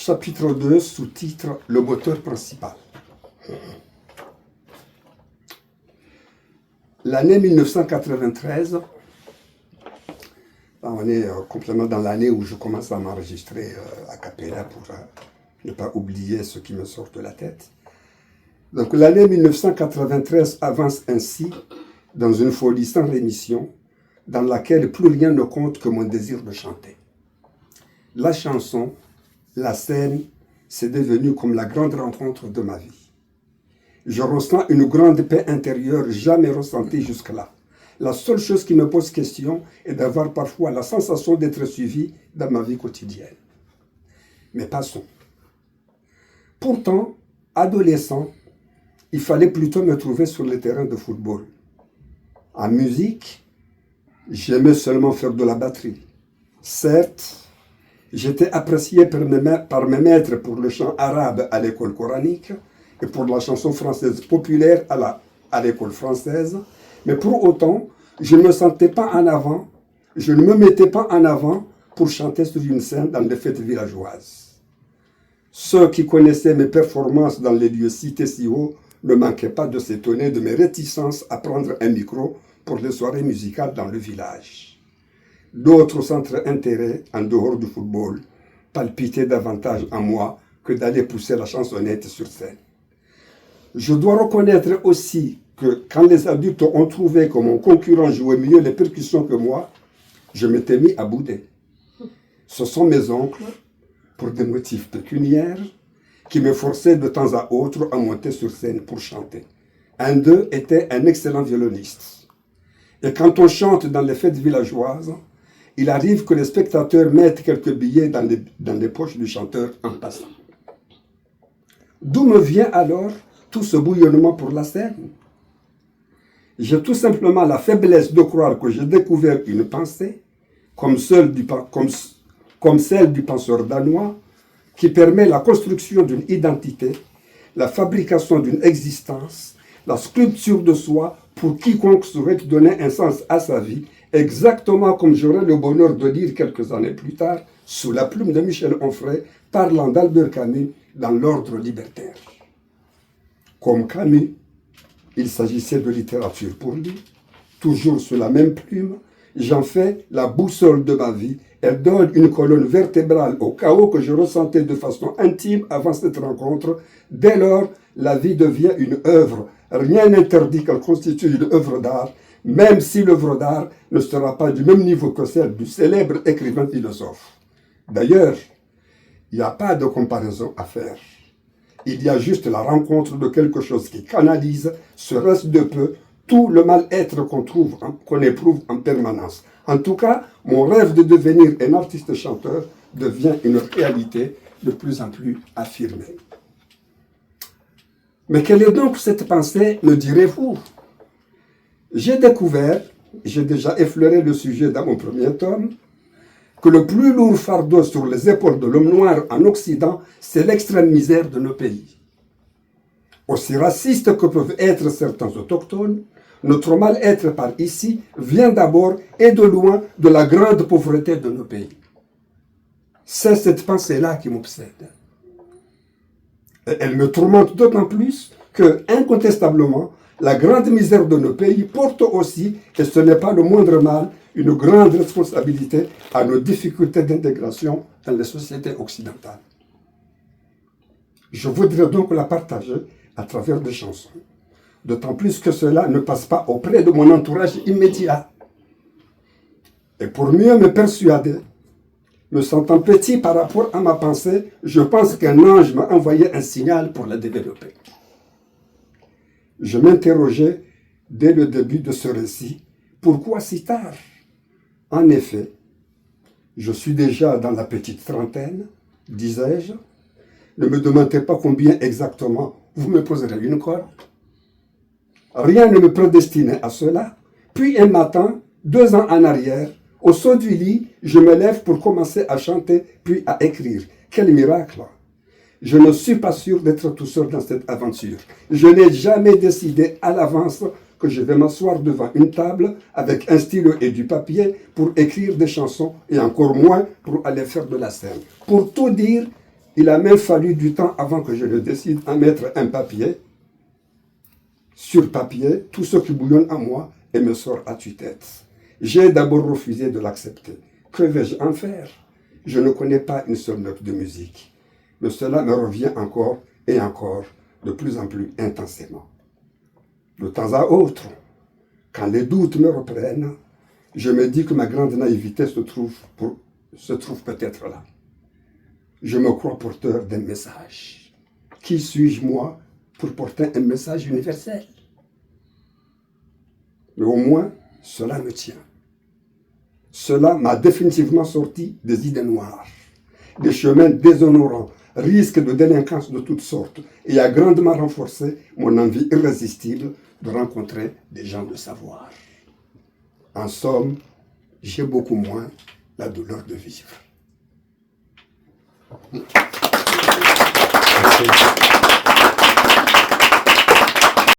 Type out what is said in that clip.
Chapitre 2, sous-titre « Le moteur principal ». L'année 1993, on est complètement dans l'année où je commence à m'enregistrer a cappella pour ne pas oublier ce qui me sort de la tête. Donc l'année 1993 avance ainsi dans une folie sans rémission, dans laquelle plus rien ne compte que mon désir de chanter. La chanson, la scène, c'est devenu comme la grande rencontre de ma vie. Je ressens une grande paix intérieure jamais ressentie jusque-là. La seule chose qui me pose question est d'avoir parfois la sensation d'être suivi dans ma vie quotidienne. Mais passons. Pourtant, adolescent, il fallait plutôt me trouver sur le terrain de football. En musique, j'aimais seulement faire de la batterie. Certes, j'étais apprécié par mes maîtres pour le chant arabe à l'école coranique et pour la chanson française populaire à l'école française, mais pour autant, je ne me sentais pas en avant, je ne me mettais pas en avant pour chanter sur une scène dans les fêtes villageoises. Ceux qui connaissaient mes performances dans les lieux cités si haut ne manquaient pas de s'étonner de mes réticences à prendre un micro pour les soirées musicales dans le village. D'autres centres d'intérêt, en dehors du football, palpitaient davantage en moi que d'aller pousser la chansonnette sur scène. Je dois reconnaître aussi que quand les adultes ont trouvé que mon concurrent jouait mieux les percussions que moi, je m'étais mis à bouder. Ce sont mes oncles, pour des motifs pécuniaires, qui me forçaient de temps à autre à monter sur scène pour chanter. Un d'eux était un excellent violoniste. Et quand on chante dans les fêtes villageoises, il arrive que les spectateurs mettent quelques billets dans les poches du chanteur en passant. D'où me vient alors tout ce bouillonnement pour la scène? J'ai tout simplement la faiblesse de croire que j'ai découvert une pensée, comme celle du penseur danois, qui permet la construction d'une identité, la fabrication d'une existence, la sculpture de soi pour quiconque souhaite donner un sens à sa vie, exactement comme j'aurai le bonheur de lire quelques années plus tard, sous la plume de Michel Onfray, parlant d'Albert Camus dans l'ordre libertaire. Comme Camus, il s'agissait de littérature pour lui, toujours sous la même plume, j'en fais la boussole de ma vie. Elle donne une colonne vertébrale au chaos que je ressentais de façon intime avant cette rencontre. Dès lors, la vie devient une œuvre. Rien n'interdit qu'elle constitue une œuvre d'art, même si l'œuvre d'art ne sera pas du même niveau que celle du célèbre écrivain philosophe. D'ailleurs, il n'y a pas de comparaison à faire. Il y a juste la rencontre de quelque chose qui canalise, serait-ce de peu, tout le mal-être qu'on éprouve en permanence. En tout cas, mon rêve de devenir un artiste chanteur devient une réalité de plus en plus affirmée. Mais quelle est donc cette pensée, me direz-vous? J'ai découvert, j'ai déjà effleuré le sujet dans mon premier tome, que le plus lourd fardeau sur les épaules de l'homme noir en Occident, c'est l'extrême misère de nos pays. Aussi racistes que peuvent être certains autochtones, notre mal-être par ici vient d'abord et de loin de la grande pauvreté de nos pays. C'est cette pensée-là qui m'obsède. Et elle me tourmente d'autant plus que, incontestablement, la grande misère de nos pays porte aussi, et ce n'est pas le moindre mal, une grande responsabilité à nos difficultés d'intégration dans les sociétés occidentales. Je voudrais donc la partager à travers des chansons. D'autant plus que cela ne passe pas auprès de mon entourage immédiat. Et pour mieux me persuader, me sentant petit par rapport à ma pensée, je pense qu'un ange m'a envoyé un signal pour la développer. Je m'interrogeais dès le début de ce récit, pourquoi si tard? En effet, je suis déjà dans la petite trentaine, disais-je. Ne me demandez pas combien exactement, vous me poserez une colle. Rien ne me prédestinait à cela. Puis un matin, 2 ans en arrière, au saut du lit, je me lève pour commencer à chanter, puis à écrire. Quel miracle! Je ne suis pas sûr d'être tout seul dans cette aventure. Je n'ai jamais décidé à l'avance que je vais m'asseoir devant une table avec un stylo et du papier pour écrire des chansons et encore moins pour aller faire de la scène. Pour tout dire, Il a même fallu du temps avant que je ne décide à mettre un papier, sur papier, tout ce qui bouillonne en moi et me sort à tue-tête. J'ai d'abord refusé de l'accepter. Que vais-je en faire? Je ne connais pas une seule note de musique. Mais cela me revient encore et encore, de plus en plus intensément. De temps à autre, quand les doutes me reprennent, je me dis que ma grande naïveté se trouve peut-être là. Je me crois porteur d'un message. Qui suis-je, moi, pour porter un message universel? Mais au moins, cela me tient. Cela m'a définitivement sorti des idées noires, des chemins déshonorants, risques de délinquance de toutes sortes, et a grandement renforcé mon envie irrésistible de rencontrer des gens de savoir. En somme, j'ai beaucoup moins la douleur de vivre.